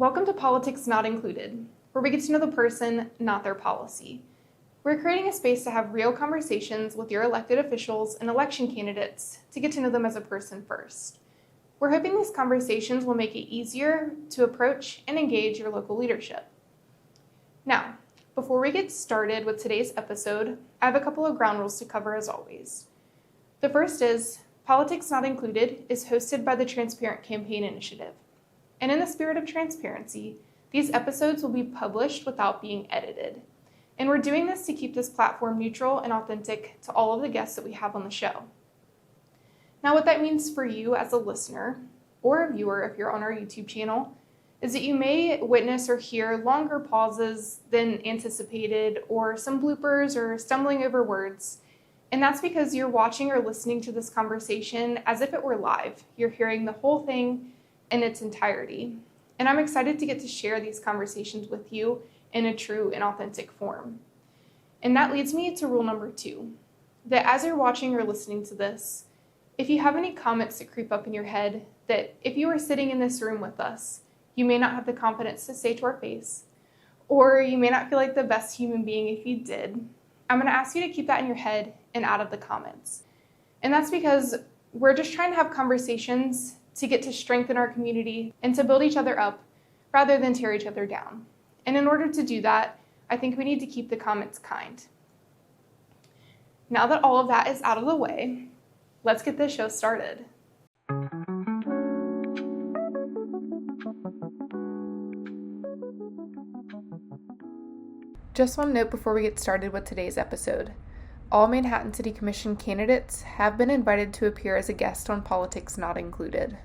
Welcome to Politics Not Included, where we get to know the person, not their policy. We're creating a space to have real conversations with your elected officials and election candidates to get to know them as a person first. We're hoping these conversations will make it easier to approach and engage your local leadership. Now, before we get started with today's episode, I have a couple of ground rules to cover as always. The first is, Politics Not Included is hosted by the Transparent Campaign Initiative. And in the spirit of transparency, these episodes will be published without being edited. And we're doing this to keep this platform neutral and authentic to all of the guests that we have on the show. Now, what that means for you as a listener or a viewer if you're on our YouTube channel is that you may witness or hear longer pauses than anticipated or some bloopers or stumbling over words. And that's because you're watching or listening to this conversation as if it were live. You're hearing the whole thing in its entirety. And I'm excited to get to share these conversations with you in a true and authentic form. And that leads me to rule number 2, that as you're watching or listening to this, if you have any comments that creep up in your head that if you were sitting in this room with us, you may not have the confidence to say to our face, or you may not feel like the best human being if you did, I'm going to ask you to keep that in your head and out of the comments. And that's because we're just trying to have conversations to get to strengthen our community and to build each other up rather than tear each other down. And in order to do that, I think we need to keep the comments kind. Now that all of that is out of the way, let's get this show started. Just one note before we get started with today's episode. All Manhattan City Commission candidates have been invited to appear as a guest on Politics Not Included.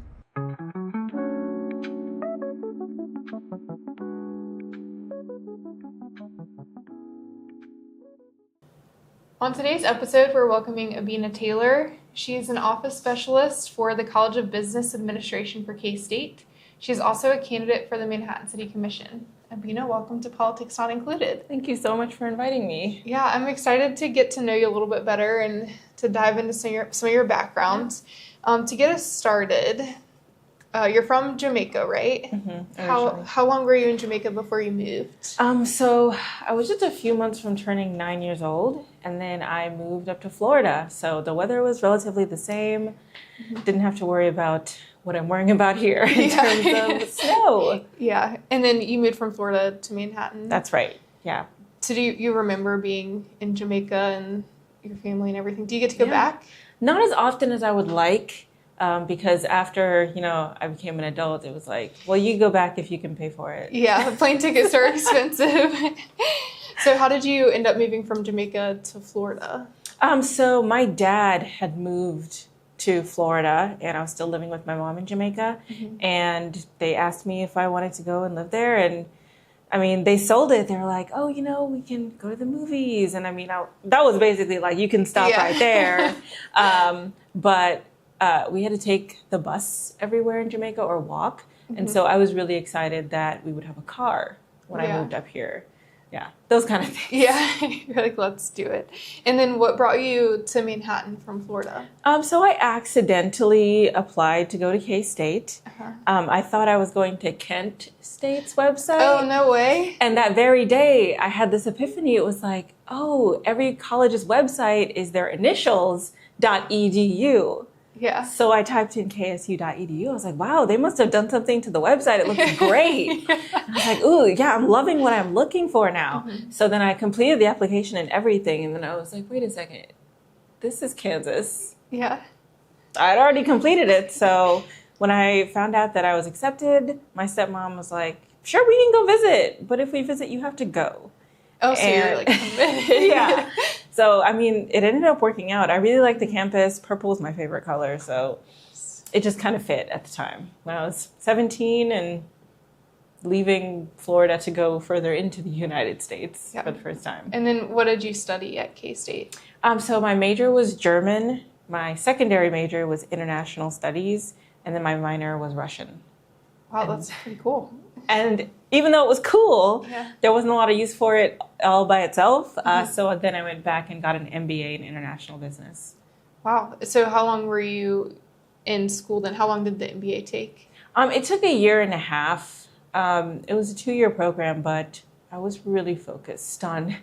On today's episode, we're welcoming Abena Taylor. She is an office specialist for the College of Business Administration for K-State. She is also a candidate for the Manhattan City Commission. Abena, welcome to Politics Not Included. Thank you so much for inviting me. Yeah, I'm excited to get to know you a little bit better and to dive into some of your background. To get us started, you're from Jamaica, right? Mm-hmm, how long were you in Jamaica before you moved? So I was just a few months from turning 9 years old, and then I moved up to Florida. So the weather was relatively the same. Didn't have to worry about what I'm worrying about here in terms of snow. Yeah, and then you moved from Florida to Manhattan. That's right, yeah. So do you remember being in Jamaica and your family and everything? Do you get to go back? Not as often as I would like, because after, I became an adult, it was like, well, you go back if you can pay for it. Yeah, the plane tickets are expensive. So how did you end up moving from Jamaica to Florida? So my dad had moved to Florida, and I was still living with my mom in Jamaica, and they asked me if I wanted to go and live there, and I mean, they sold it. They were like, oh, we can go to the movies, and I mean, that was basically like, you can stop right there, but we had to take the bus everywhere in Jamaica or walk, and so I was really excited that we would have a car when I moved up here. Yeah, those kind of things. Yeah, you're like, let's do it. And then what brought you to Manhattan from Florida? So I accidentally applied to go to K-State. I thought I was going to Kent State's website. Oh, no way. And that very day, I had this epiphany. It was like, oh, every college's website is their initials.edu. Yeah. So I typed in ksu.edu. I was like, wow, they must have done something to the website. It looks great. I was like, ooh, yeah, I'm loving what I'm looking for now. So then I completed the application and everything. And then I was like, wait a second, this is Kansas. Yeah. I'd already completed it. So when I found out that I was accepted, my stepmom was like, sure, we can go visit. But if we visit, you have to go. Oh, so you're like committed. Yeah. So, I mean, it ended up working out. I really liked the campus. Purple is my favorite color. So it just kind of fit at the time when I was 17 and leaving Florida to go further into the United States for the first time. And then what did you study at K-State? So my major was German. My secondary major was international studies. And then my minor was Russian. Wow, that's pretty cool. And even though it was cool, there wasn't a lot of use for it all by itself. So then I went back and got an MBA in international business. Wow. So how long were you in school then? How long did the MBA take? It took a year and a half. It was a 2-year program, but I was really focused on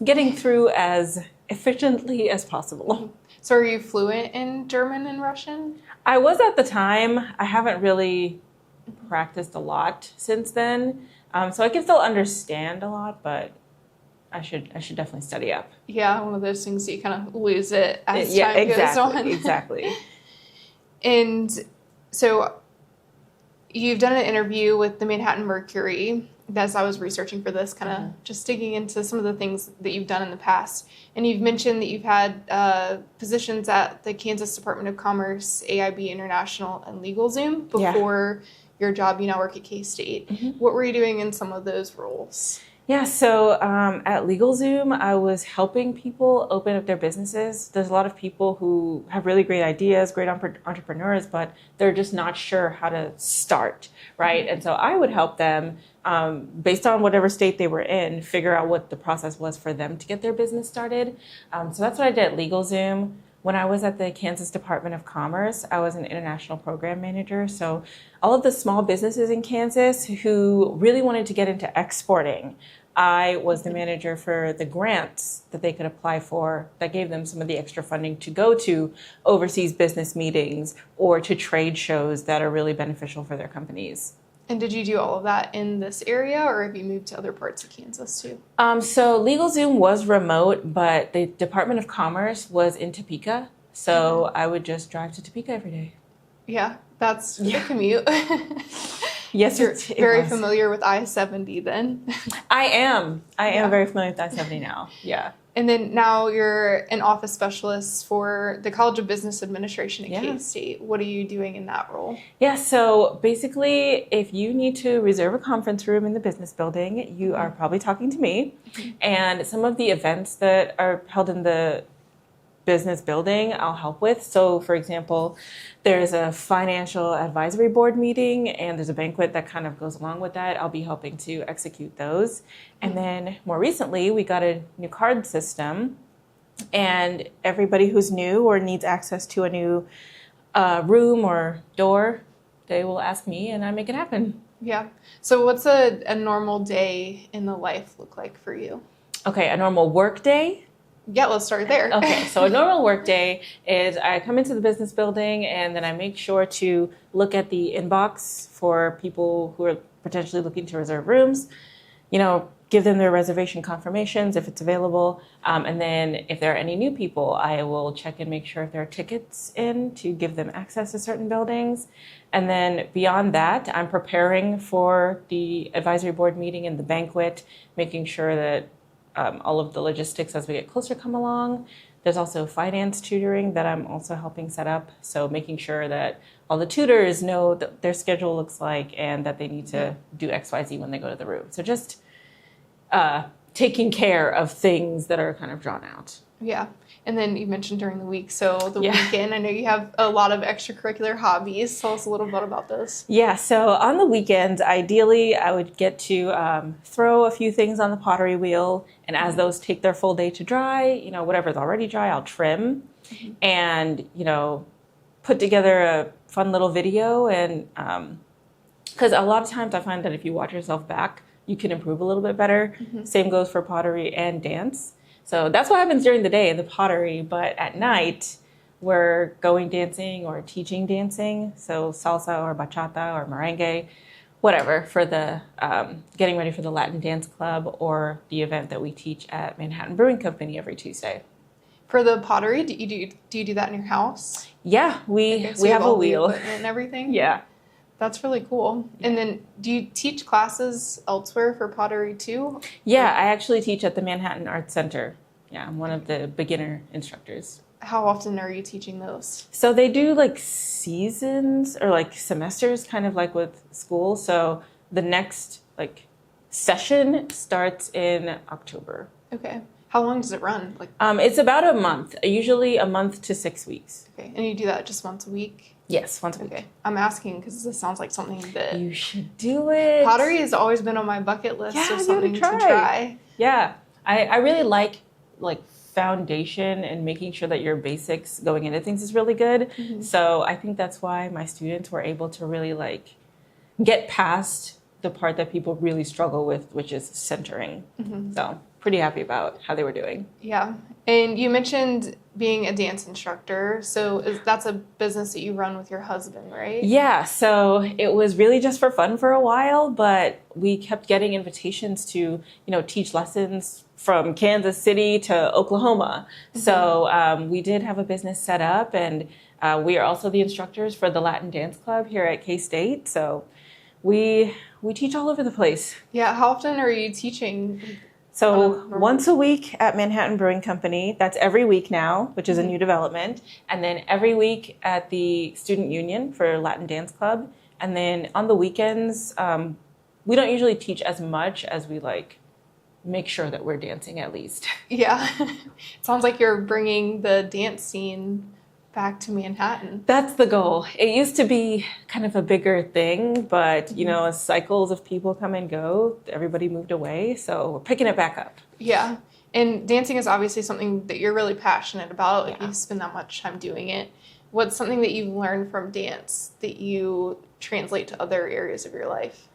getting through as efficiently as possible. So are you fluent in German and Russian? I was at the time. I haven't really practiced a lot since then. So I can still understand a lot, but I should definitely study up. Yeah, one of those things that you kind of lose it as Yeah, time goes on. Exactly. And so you've done an interview with the Manhattan Mercury. As I was researching for this, kind of just digging into some of the things that you've done in the past. And you've mentioned that you've had positions at the Kansas Department of Commerce, AIB International, and LegalZoom before your job. You now work at K-State. What were you doing in some of those roles? Yeah, so at LegalZoom, I was helping people open up their businesses. There's a lot of people who have really great ideas, great entrepreneurs, but they're just not sure how to start, right? And so I would help them, based on whatever state they were in, figure out what the process was for them to get their business started. So that's what I did at LegalZoom. When I was at the Kansas Department of Commerce, I was an international program manager. So all of the small businesses in Kansas who really wanted to get into exporting, I was the manager for the grants that they could apply for that gave them some of the extra funding to go to overseas business meetings or to trade shows that are really beneficial for their companies. And did you do all of that in this area, or have you moved to other parts of Kansas too? So LegalZoom was remote, but the Department of Commerce was in Topeka. So I would just drive to Topeka every day. Yeah, that's a commute. Yes, You're it very was. familiar with I-70 then. I am very familiar with I-70 now. Yeah. And then now you're an office specialist for the College of Business Administration at K-State. What are you doing in that role? Yeah, so basically, if you need to reserve a conference room in the business building, you are probably talking to me. And some of the events that are held in the business building, I'll help with. So, for example, there's a financial advisory board meeting and there's a banquet that kind of goes along with that. I'll be helping to execute those. And then more recently, we got a new card system, and everybody who's new or needs access to a new room or door, they will ask me and I make it happen. Yeah. So what's a normal day in the life look like for you? Okay, a normal work day. Yeah, let's start there. Okay, so a normal work day is I come into the business building and then I make sure to look at the inbox for people who are potentially looking to reserve rooms, give them their reservation confirmations if it's available. And then if there are any new people, I will check and make sure if there are tickets in to give them access to certain buildings. And then beyond that, I'm preparing for the advisory board meeting and the banquet, making sure that all of the logistics as we get closer come along. There's also finance tutoring that I'm also helping set up. So making sure that all the tutors know that their schedule looks like and that they need to do XYZ when they go to the room. So just taking care of things that are kind of drawn out. Yeah. And then you mentioned during the week. So the weekend, I know you have a lot of extracurricular hobbies. Tell us a little bit about those. Yeah. So on the weekends, ideally, I would get to throw a few things on the pottery wheel. And as those take their full day to dry, whatever's already dry, I'll trim and, put together a fun little video. And because a lot of times I find that if you watch yourself back, you can improve a little bit better. Same goes for pottery and dance. So that's what happens during the day, the pottery. But at night, we're going dancing or teaching dancing. So salsa or bachata or merengue, whatever, for the getting ready for the Latin Dance Club or the event that we teach at Manhattan Brewing Company every Tuesday. For the pottery, do you do that in your house? Yeah, we have a wheel and everything. Yeah. That's really cool. Yeah. And then do you teach classes elsewhere for pottery too? Yeah, I actually teach at the Manhattan Arts Center. Yeah, I'm one of the beginner instructors. How often are you teaching those? So they do like seasons or like semesters, kind of like with school. So the next session starts in October. Okay. How long does it run? It's about a month, usually a month to 6 weeks. Okay. And you do that just once a week? Yes, once a week. Okay. I'm asking because this sounds like something that... You should do it. Pottery has always been on my bucket list of something to try. Yeah. I really like foundation and making sure that your basics going into things is really good. So I think that's why my students were able to really get past the part that people really struggle with, which is centering. So pretty happy about how they were doing. Yeah. And you mentioned being a dance instructor. So that's a business that you run with your husband, right? Yeah. So it was really just for fun for a while, but we kept getting invitations to, teach lessons from Kansas City to Oklahoma. So we did have a business set up, and we are also the instructors for the Latin Dance Club here at K-State. So we teach all over the place. Yeah. How often are you teaching? So once a week at Manhattan Brewing Company. That's every week now, which is a new development. And then every week at the Student Union for Latin Dance Club. And then on the weekends, we don't usually teach as much as we make sure that we're dancing at least. Yeah. It sounds like you're bringing the dance scene back to Manhattan. That's the goal. It used to be kind of a bigger thing, but as cycles of people come and go, everybody moved away. So we're picking it back up. Yeah. And dancing is obviously something that you're really passionate about. Yeah. You spend that much time doing it. What's something that you've learned from dance that you translate to other areas of your life?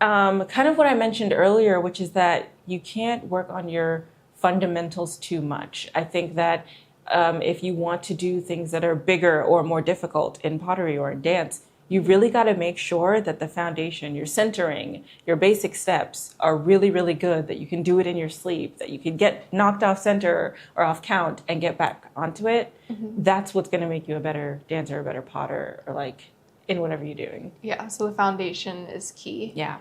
Kind of what I mentioned earlier, which is that you can't work on your fundamentals too much. I think that if you want to do things that are bigger or more difficult in pottery or in dance, you really got to make sure that the foundation, your centering, your basic steps are really, really good, that you can do it in your sleep, that you can get knocked off center or off count and get back onto it. That's what's going to make you a better dancer, a better potter, or in whatever you're doing. Yeah, so the foundation is key. Yeah.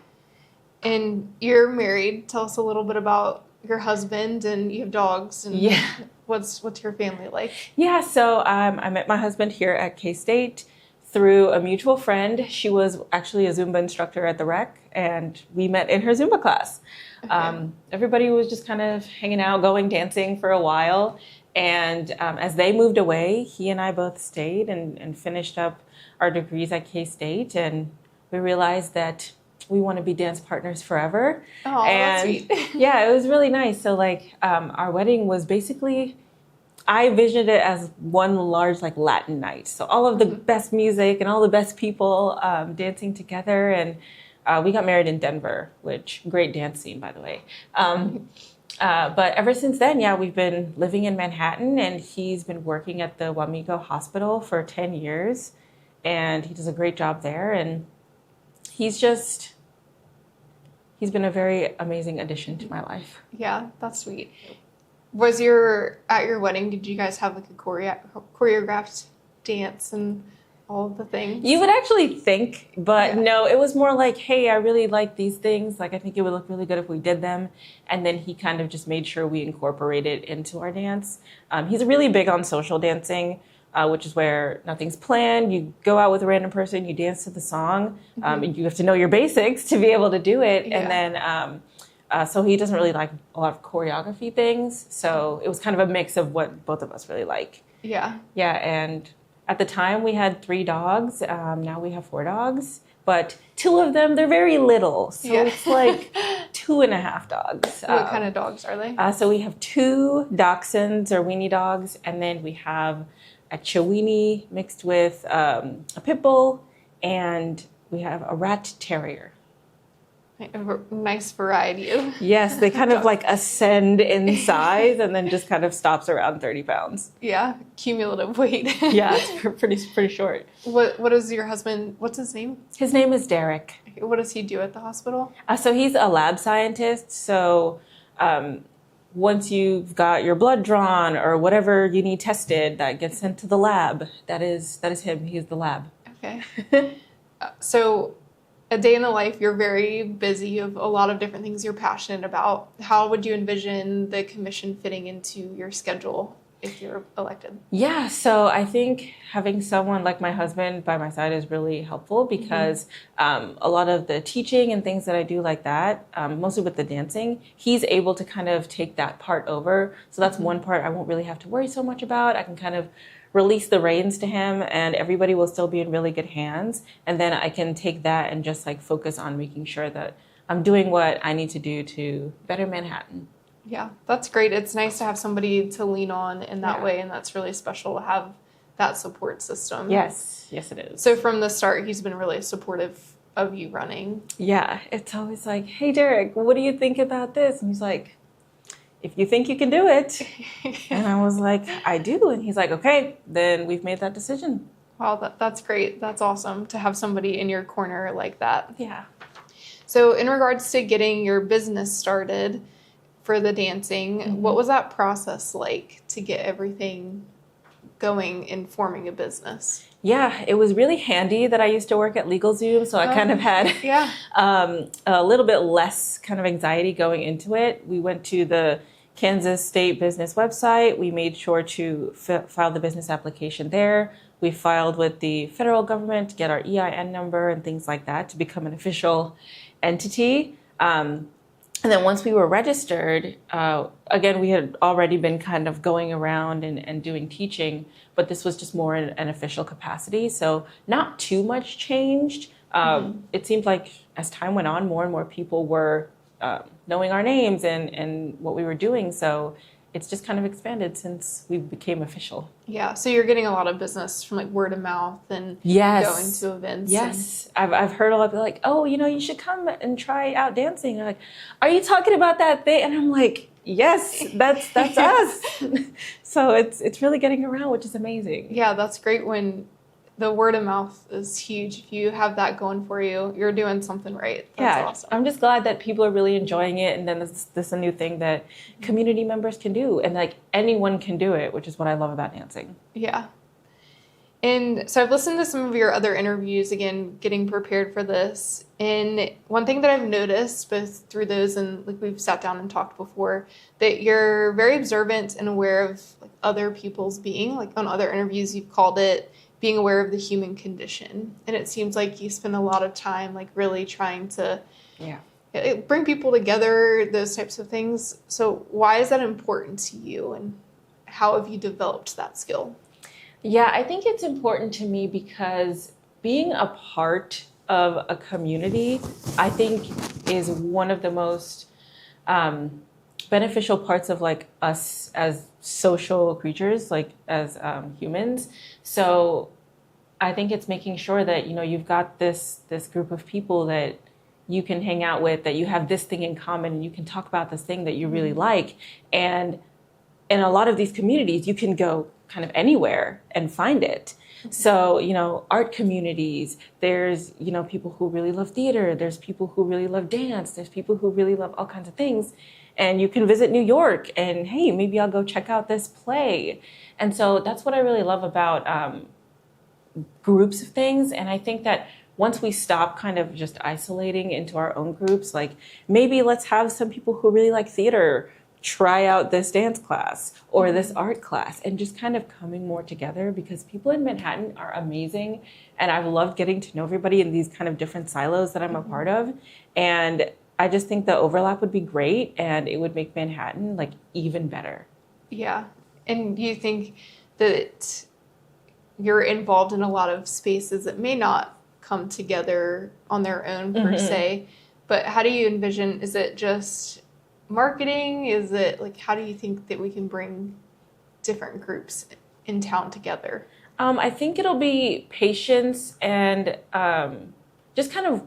And you're married. Tell us a little bit about your husband, and you have dogs. And Yeah. What's your family like? Yeah, so I met my husband here at K-State through a mutual friend. She was actually a Zumba instructor at the rec, and we met in her Zumba class. Okay. Everybody was just kind of hanging out, going dancing for a while. And as they moved away, he and I both stayed and finished up our degrees at K-State. And we realized that we want to be dance partners forever. Oh, that's sweet. Yeah, it was really nice. So our wedding was basically, I envisioned it as one large Latin night. So all of the best music and all the best people dancing together. And we got married in Denver, which great dance scene, by the way. But ever since then, yeah, we've been living in Manhattan, and he's been working at the Wamego Hospital for 10 years. And he does a great job there. And he's been a very amazing addition to my life. Yeah, that's sweet. At your wedding, did you guys have a choreographed dance and all of the things? You would actually think, but no, it was more like, hey, I really like these things. I think it would look really good if we did them. And then he kind of just made sure we incorporated it into our dance. He's really big on social dancing, which is where nothing's planned. You go out with a random person, you dance to the song, and you have to know your basics to be able to do it. Yeah. And then, so he doesn't really like a lot of choreography things. So it was kind of a mix of what both of us really like. Yeah. Yeah, and at the time we had 3 dogs. Now we have 4 dogs. But 2 of them, they're very little. So it's 2.5 dogs. What kind of dogs are they? So we have 2 dachshunds or weenie dogs. And then we have a Chiweenie mixed with a pit bull, and we have a rat terrier. A nice variety of. Yes, they kind of ascend in size and then just kind of stops around 30 pounds. Yeah, cumulative weight. Yeah, it's pretty short. What is your husband? What's his name? His name is Derek. What does he do at the hospital? So he's a lab scientist. So once you've got your blood drawn or whatever you need tested, that gets sent to the lab. That is him. He's the lab. Okay. So a day in the life, you're very busy of a lot of different things you're passionate about. How would you envision the commission fitting into your schedule if you're elected? Yeah, so I think having someone like my husband by my side is really helpful because a lot of the teaching and things that I do like that, mostly with the dancing, he's able to kind of take that part over. So that's one part I won't really have to worry so much about. I can kind of release the reins to him and everybody will still be in really good hands. And then I can take that and just focus on making sure that I'm doing what I need to do to better Manhattan. Yeah, that's great. It's nice to have somebody to lean on in that way, and that's really special to have that support system. Yes, it is. So from the start, he's been really supportive of you running. Yeah, it's always like, hey, Derek, what do you think about this? And he's like, if you think you can do it. And I was like, I do. And he's like, okay, then we've made that decision. Wow, that's great. That's awesome to have somebody in your corner like that. Yeah. So in regards to getting your business started for the dancing, what was that process like to get everything going and forming a business? Yeah, it was really handy that I used to work at LegalZoom, so I kind of had a little bit less kind of anxiety going into it. We went to the Kansas State Business website. We made sure to file the business application there. We filed with the federal government to get our EIN number and things like that to become an official entity. And then once we were registered, again, we had already been kind of going around and doing teaching, but this was just more in an official capacity. So not too much changed. It seemed like as time went on, more and more people were knowing our names and what we were doing. So it's just kind of expanded since we became official. Yeah, so you're getting a lot of business from like word of mouth and going to events. Yes, I've heard a lot of people like, oh, you should come and try out dancing. They're like, are you talking about that thing? And I'm like, yes, that's us. So it's really getting around, which is amazing. Yeah, that's great when the word of mouth is huge. If you have that going for you, you're doing something right. That's awesome. I'm just glad that people are really enjoying it. And then this is a new thing that community members can do. And like anyone can do it, which is what I love about dancing. Yeah. And so I've listened to some of your other interviews, again, getting prepared for this. And one thing that I've noticed both through those and like we've sat down and talked before, that you're very observant and aware of like other people's being. Like on other interviews, you've called it being aware of the human condition. And it seems like you spend a lot of time like really trying to bring people together, those types of things. So why is that important to you and how have you developed that skill? Yeah, I think it's important to me because being a part of a community, I think is one of the most beneficial parts of like us as social creatures, like as humans. So I think it's making sure that, you've got this group of people that you can hang out with, that you have this thing in common and you can talk about this thing that you really like. And in a lot of these communities, you can go kind of anywhere and find it. So, art communities, there's, people who really love theater, there's people who really love dance, there's people who really love all kinds of things. And you can visit New York and, hey, maybe I'll go check out this play. And so that's what I really love about groups of things. And I think that once we stop kind of just isolating into our own groups, like maybe let's have some people who really like theater try out this dance class or this art class and just kind of coming more together, because people in Manhattan are amazing. And I've loved getting to know everybody in these kind of different silos that I'm a part of. And I just think the overlap would be great and it would make Manhattan like even better. Yeah. And do you think that you're involved in a lot of spaces that may not come together on their own per se, but how do you envision, is it just marketing? Is it like, how do you think that we can bring different groups in town together? I think it'll be patience and just kind of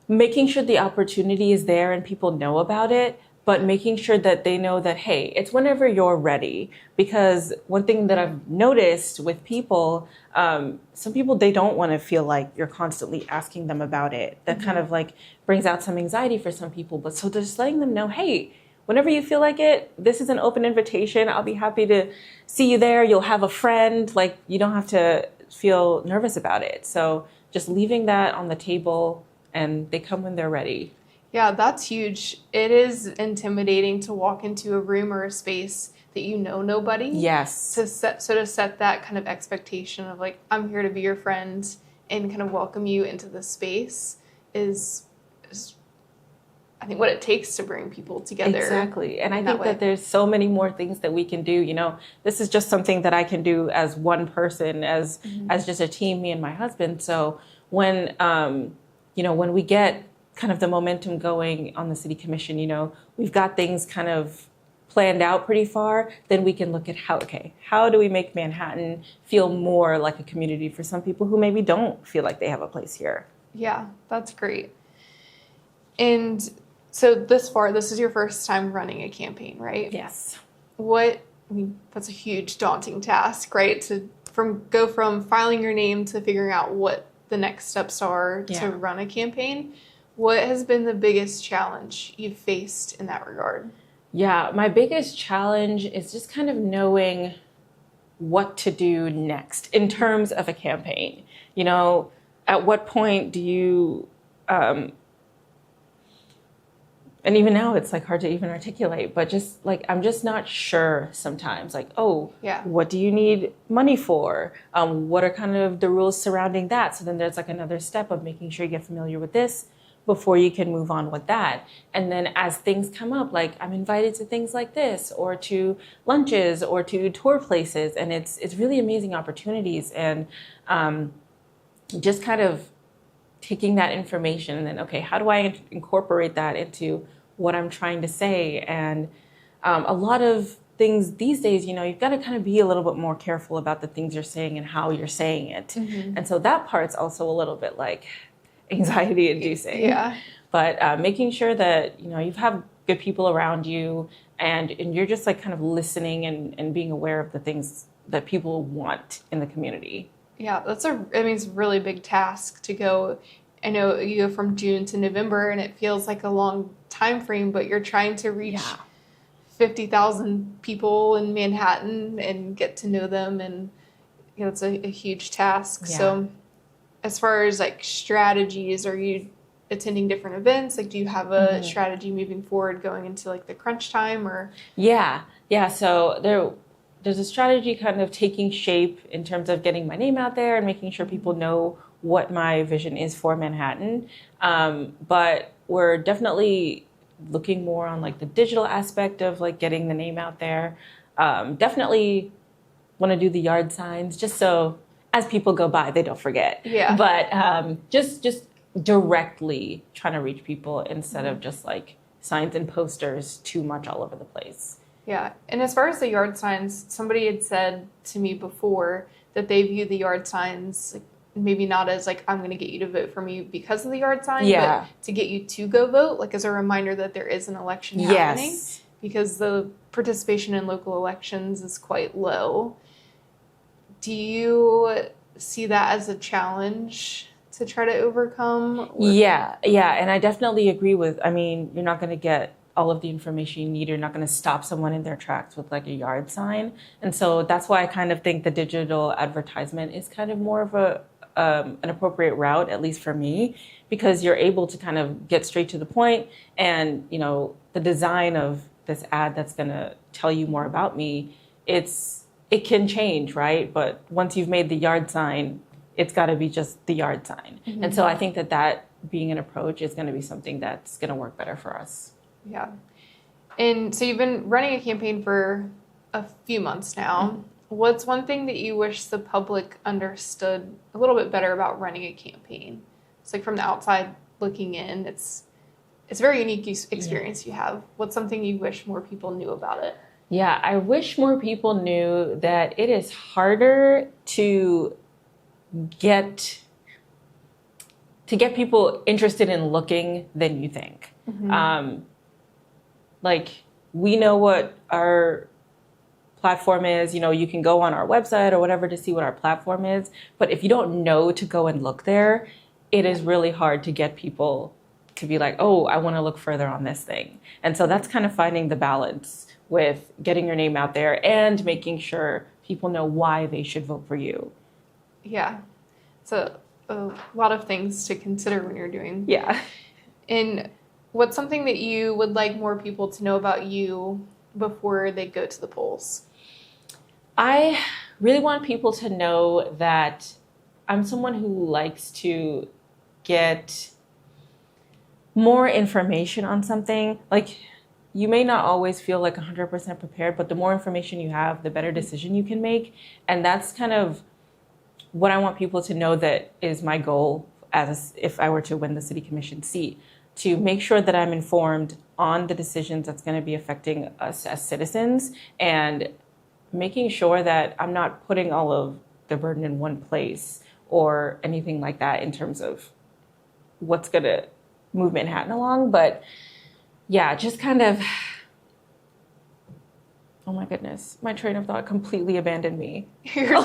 making sure the opportunity is there and people know about it, but making sure that they know that, hey, it's whenever you're ready. Because one thing that I've noticed with people, some people, they don't want to feel like you're constantly asking them about it. That kind of like brings out some anxiety for some people. But so just letting them know, hey, whenever you feel like it, this is an open invitation. I'll be happy to see you there. You'll have a friend. Like, you don't have to feel nervous about it. So just leaving that on the table, and they come when they're ready. Yeah, that's huge. It is intimidating to walk into a room or a space that you know nobody. Yes. To set that kind of expectation of like, I'm here to be your friend and kind of welcome you into the space is I think what it takes to bring people together. Exactly. And I think that there's so many more things that we can do. This is just something that I can do as one person, as just a team, me and my husband. So when when we get kind of the momentum going on the city commission, we've got things kind of planned out pretty far, then we can look at how do we make Manhattan feel more like a community for some people who maybe don't feel like they have a place here. Yeah, that's great. And so this far, this is your first time running a campaign, right? Yes. That's a huge daunting task, right? To go from filing your name to figuring out what the next steps are to run a campaign. What has been the biggest challenge you've faced in that regard? Yeah, my biggest challenge is just kind of knowing what to do next in terms of a campaign. At what point do you, and even now it's like hard to even articulate, but just like, I'm just not sure sometimes, like, what do you need money for? What are kind of the rules surrounding that? So then there's like another step of making sure you get familiar with this before you can move on with that. And then as things come up, like I'm invited to things like this or to lunches or to tour places. And it's really amazing opportunities. And just kind of taking that information and then, okay, how do I incorporate that into what I'm trying to say? And a lot of things these days, you've got to kind of be a little bit more careful about the things you're saying and how you're saying it. Mm-hmm. And so that part's also a little bit like anxiety inducing. Yeah. But making sure that, you have good people around you and you're just like kind of listening and being aware of the things that people want in the community. Yeah, it's a really big task to go. I know you go from June to November and it feels like a long time frame, but you're trying to reach 50,000 people in Manhattan and get to know them. And, it's a huge task. Yeah. So as far as like strategies, are you attending different events? Like, do you have a strategy moving forward going into like the crunch time or? Yeah. So there's a strategy kind of taking shape in terms of getting my name out there and making sure people know what my vision is for Manhattan. But we're definitely looking more on like the digital aspect of like getting the name out there. Definitely want to do the yard signs just so as people go by, they don't forget. Yeah. But just directly trying to reach people instead of just like signs and posters too much all over the place. Yeah. And as far as the yard signs, somebody had said to me before that they view the yard signs like, maybe not as like, I'm going to get you to vote for me because of the yard sign, but to get you to go vote, like as a reminder that there is an election happening. Yes. Because the participation in local elections is quite low. Do you see that as a challenge to try to overcome? Yeah. And I definitely agree you're not going to get all of the information you need. You're not going to stop someone in their tracks with like a yard sign. And so that's why I kind of think the digital advertisement is kind of more of an appropriate route, at least for me, because you're able to kind of get straight to the point. And, the design of this ad that's going to tell you more about me, it can change, right? But once you've made the yard sign, it's got to be just the yard sign. Mm-hmm. And so I think that being an approach is going to be something that's going to work better for us. Yeah. And so you've been running a campaign for a few months now. Mm-hmm. What's one thing that you wish the public understood a little bit better about running a campaign? It's like from the outside looking in, it's a very unique experience you have. What's something you wish more people knew about it? Yeah, I wish more people knew that it is harder to get people interested in looking than you think. Mm-hmm. We know what our platform is. You can go on our website or whatever to see what our platform is. But if you don't know to go and look there, it is really hard to get people to be like, oh, I want to look further on this thing. And so that's kind of finding the balance with getting your name out there and making sure people know why they should vote for you. Yeah. So a lot of things to consider when you're doing. Yeah. And what's something that you would like more people to know about you before they go to the polls? I really want people to know that I'm someone who likes to get more information on something. Like, you may not always feel like 100% prepared, but the more information you have, the better decision you can make. And that's kind of what I want people to know that is my goal if I were to win the city commission seat, to make sure that I'm informed on the decisions that's going to be affecting us as citizens and making sure that I'm not putting all of the burden in one place or anything like that in terms of what's going to move Manhattan along. But yeah, just kind of, oh my goodness, my train of thought completely abandoned me. You're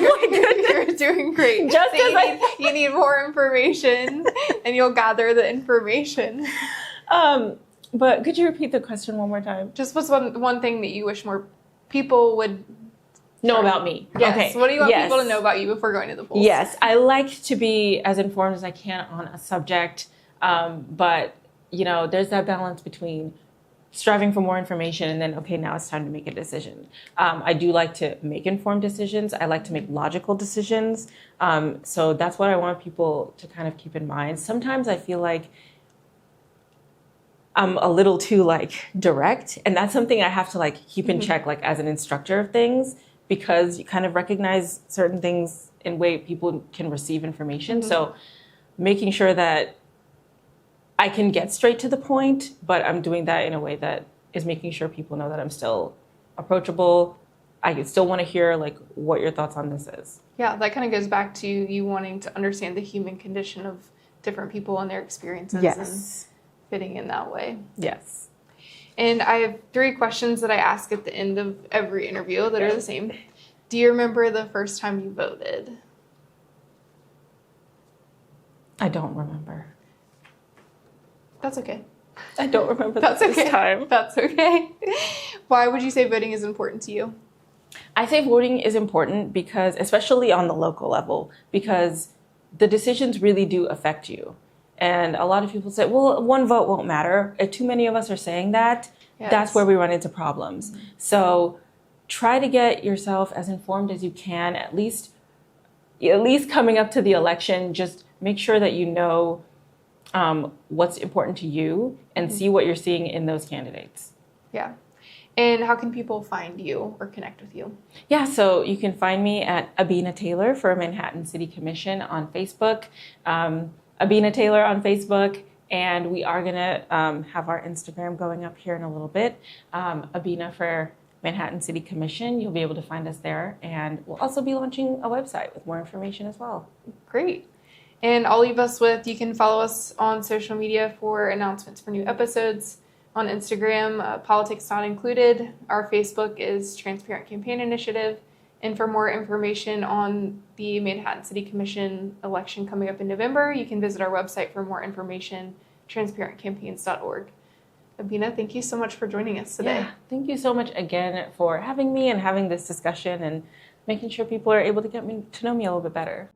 doing great. Just so you need more information, and you'll gather the information. But could you repeat the question one more time? Just what's one thing that you wish more people would know about me? Yes. Okay. What do you want people to know about you before going to the polls? Yes, I like to be as informed as I can on a subject, but there's that balance between striving for more information and then, okay, now it's time to make a decision. I do like to make informed decisions. I like to make logical decisions. So that's what I want people to kind of keep in mind. Sometimes I feel like I'm a little too direct, and that's something I have to keep in check, as an instructor of things, because you kind of recognize certain things in way people can receive information. So making sure that I can get straight to the point, but I'm doing that in a way that is making sure people know that I'm still approachable. I still want to hear what your thoughts on this is. Yeah, that kind of goes back to you wanting to understand the human condition of different people and their experiences and fitting in that way. Yes. And I have 3 questions that I ask at the end of every interview that are the same. Do you remember the first time you voted? I don't remember. That's okay. I don't remember That's this okay. time. That's okay. Why would you say voting is important to you? I say voting is important because, especially on the local level, because the decisions really do affect you. And a lot of people say, well, one vote won't matter. If too many of us are saying that, that's where we run into problems. So try to get yourself as informed as you can, at least coming up to the election. Just make sure that you know what's important to you and see what you're seeing in those candidates. Yeah. And how can people find you or connect with you? Yeah, so you can find me at Abena Taylor for Manhattan City Commission on Facebook. Abena Taylor on Facebook, and we are going to have our Instagram going up here in a little bit. Abena for Manhattan City Commission. You'll be able to find us there, and we'll also be launching a website with more information as well. Great. And I'll leave us with, you can follow us on social media for announcements for new episodes. On Instagram, Politics Not Included. Our Facebook is Transparent Campaign Initiative. And for more information on the Manhattan City Commission election coming up in November, you can visit our website for more information, transparentcampaigns.org. Abena, thank you so much for joining us today. Yeah, thank you so much again for having me and having this discussion and making sure people are able to get to know me a little bit better.